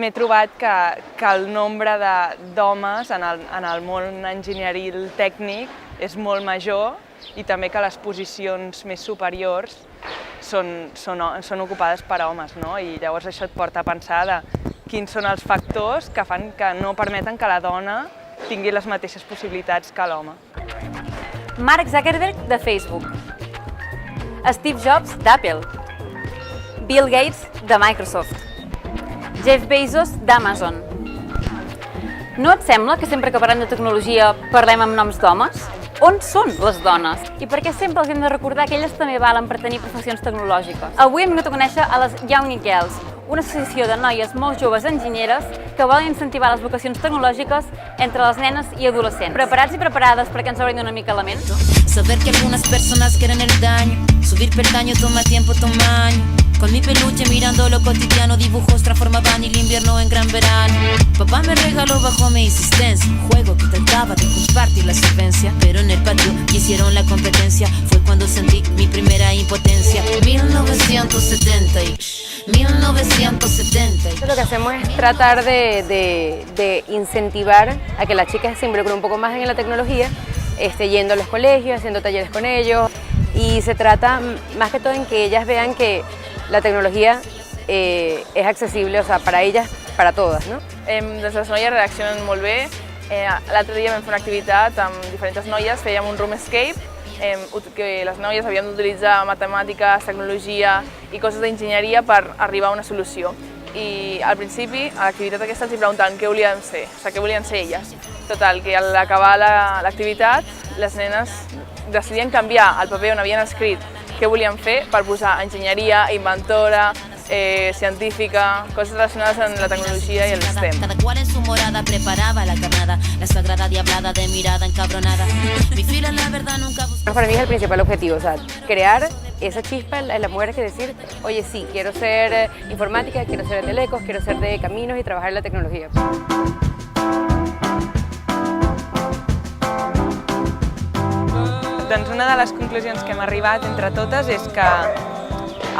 m'he trobat que el nombre d'homes en el món enginyeril tècnic és molt major i també que les posicions més superiors són ocupades per homes, no? I llavors això et porta a pensar de quins són els factors que fan que no permeten que la dona tingui les mateixes possibilitats que l'home. Mark Zuckerberg, de Facebook. Steve Jobs, d'Apple. Bill Gates, de Microsoft. Jeff Bezos, d'Amazon. No et sembla que sempre que parlem de tecnologia parlem amb noms d'homes? On són les dones? I per què sempre els hem de recordar que elles també valen per tenir professions tecnològiques? Avui hem vingut a conèixer a les Young Girls, una associació de noies molt joves enginyeres que volen incentivar les vocacions tecnològiques entre les nenes i adolescents. Preparats i preparades perquè ens obrin una mica la ment? Saber que algunas personas quieren el daño, subir peldaño toma tiempo, toma años. Con mi peluche mirando lo cotidiano, dibujos transformaban el invierno en gran verano. Papá me regaló bajo mi insistencia un juego que trataba de compartir la solvencia, pero en el patio hicieron la competencia. Fue cuando sentí mi primera impotencia. 1970 y 1970. Lo que hacemos es tratar de incentivar a que las chicas se involucren un poco más en la tecnología, yendo a los colegios, haciendo talleres con ellos, y se trata más que todo en que ellas vean que la tecnologia és accessible, o sea, para ellas, para todas, no? Les noies reaccionen molt bé. L'altre dia vam fer una activitat amb diferents noies, fèiem un room escape, que les noies havien d'utilitzar matemàtiques, tecnologia i coses d'enginyeria per arribar a una solució. I al principi, a l'activitat aquesta, els preguntaven què volien ser, o sigui, què volien ser elles. Total, que al acabar l'activitat, les nenes decidien canviar el paper on havien escrit què volien fer per posar enginyeria, inventora, científica, coses relacionades amb la tecnologia i el STEM. Cada cual en su morada preparaba la carnada, la sagrada diablada de mirada encabronada. Mi fila la verdad nunca buscó. Para mí es el principal objetivo, o sea, crear esa chispa en las mujeres que decir, oye, sí, quiero ser informática, quiero ser de telecos, quiero ser de caminos y trabajar en la tecnología. Doncs una de les conclusions que hem arribat entre totes és que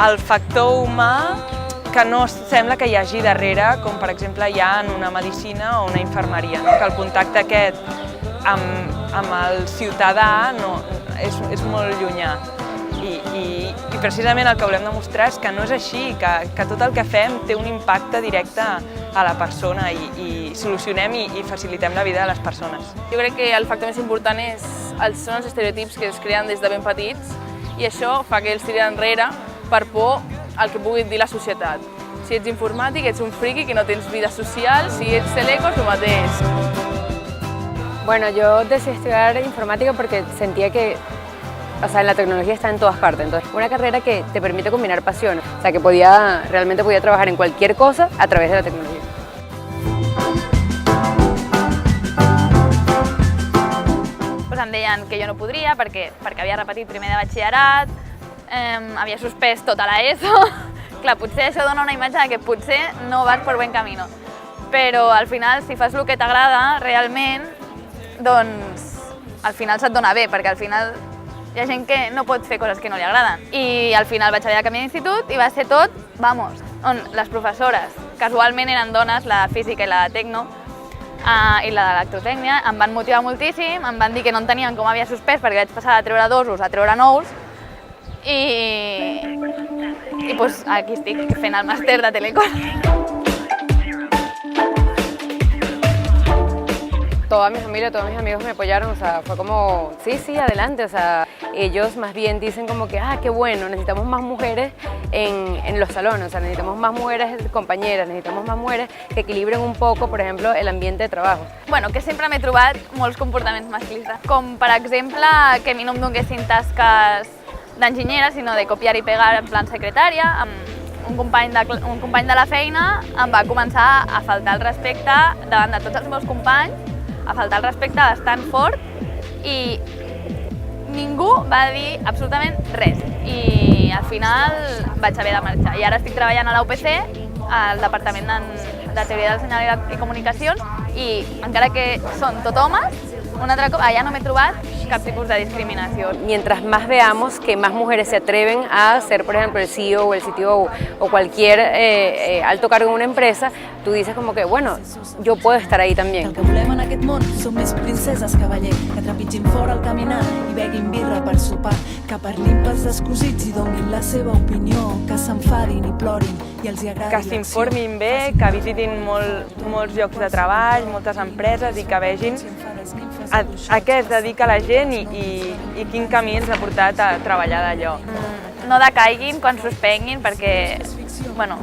el factor humà que no sembla que hi hagi darrere, com per exemple hi ha en una medicina o una infermeria, no? Que el contacte aquest amb el ciutadà és molt llunyà. I precisament el que volem demostrar és que no és així, que tot el que fem té un impacte directe a la persona i solucionem i facilitem la vida de les persones. Jo crec que el factor més important són els estereotips que es creen des de ben petits i això fa que els tirin enrere per por al que pugui dir la societat. Si ets informàtic, ets un friki que no tens vida social, si ets telecos, el mateix. Bueno, yo decidí estudiar informática porque sentía que en la tecnología está en todas partes, entonces una carrera que te permite combinar pasiones, o sea que realmente podía trabajar en cualquier cosa a través de la tecnología. Em deien que jo no podria perquè havia repetit primer de batxillerat, havia suspès tota l'ESO. Clar, potser això dona una imatge que potser no vas per buen camí, però al final, si fas el que t'agrada realment, doncs al final se't dona bé, perquè al final hi ha gent que no pot fer coses que no li agraden. I al final vaig haver de canviar d'institut i va ser tot, vamos, on les professores casualment eren dones, la de física i la de tecno, i la d'electrotècnia, em van motivar moltíssim, em van dir que no entenien com havia suspès perquè vaig passar de treure dosos a treure nous i doncs aquí estic fent el màster de telecom. Toda mi familia, todos mis amigos me apoyaron, o sea, fue como, sí, adelante, o sea, ellos más bien dicen como que, qué bueno, necesitamos más mujeres en los salones, o sea, necesitamos más mujeres compañeras, necesitamos más mujeres que equilibren un poco, por ejemplo, el ambiente de trabajo. Bueno, que sempre m'he trobat molts comportaments masclistes, com per exemple que a mi no em donessin tasques d'enginyera, sinó de copiar i pegar en plan secretària. Un company de la feina em va començar a faltar el respecte davant de tots els meus companys, a faltar el respecte bastant fort i ningú va dir absolutament res. I al final vaig haver de marxar. I ara estic treballant a la UPC, al Departament de Teoria del Senyal i Comunicacions, i encara que són tot homes, un altre cop, allà no m'he trobat cap tipus de discriminació. Mientras más veamos que más mujeres se atreven a ser, por ejemplo, el CEO o el CTO o cualquier alto cargo en una empresa, tú dices como que, bueno, yo puedo estar ahí también. El que volem en aquest món som més princeses, cavaller, que trepitgin fora al caminar i beguin birra per sopar, que parlin pels descosits i donin la seva opinió, que s'enfadin i plorin i els hi agradi que s'informin bé, que visitin molts llocs de treball, moltes empreses i que vegin a què es dedica la gent i quin camí ens ha portat a treballar d'allò. No decaiguin quan suspenguin perquè, bueno,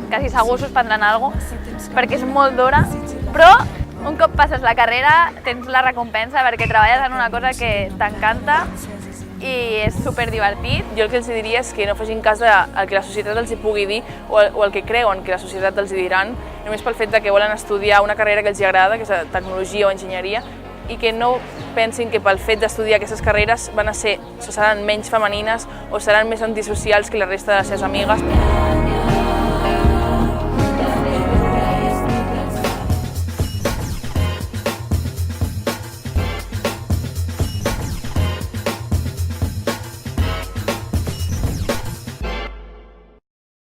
quasi segur suspendran alguna cosa, perquè és molt dura, però un cop passes la carrera tens la recompensa perquè treballes en una cosa que t'encanta i és superdivertit. Jo el que els diria és que no facin cas del que la societat els hi pugui dir o el que creuen que la societat els hi diran, només pel fet que volen estudiar una carrera que els hi agrada, que és tecnologia o enginyeria, i que no pensin que pel fet d'estudiar aquestes carreres seran menys femenines o seran més antisocials que la resta de les seves amigues.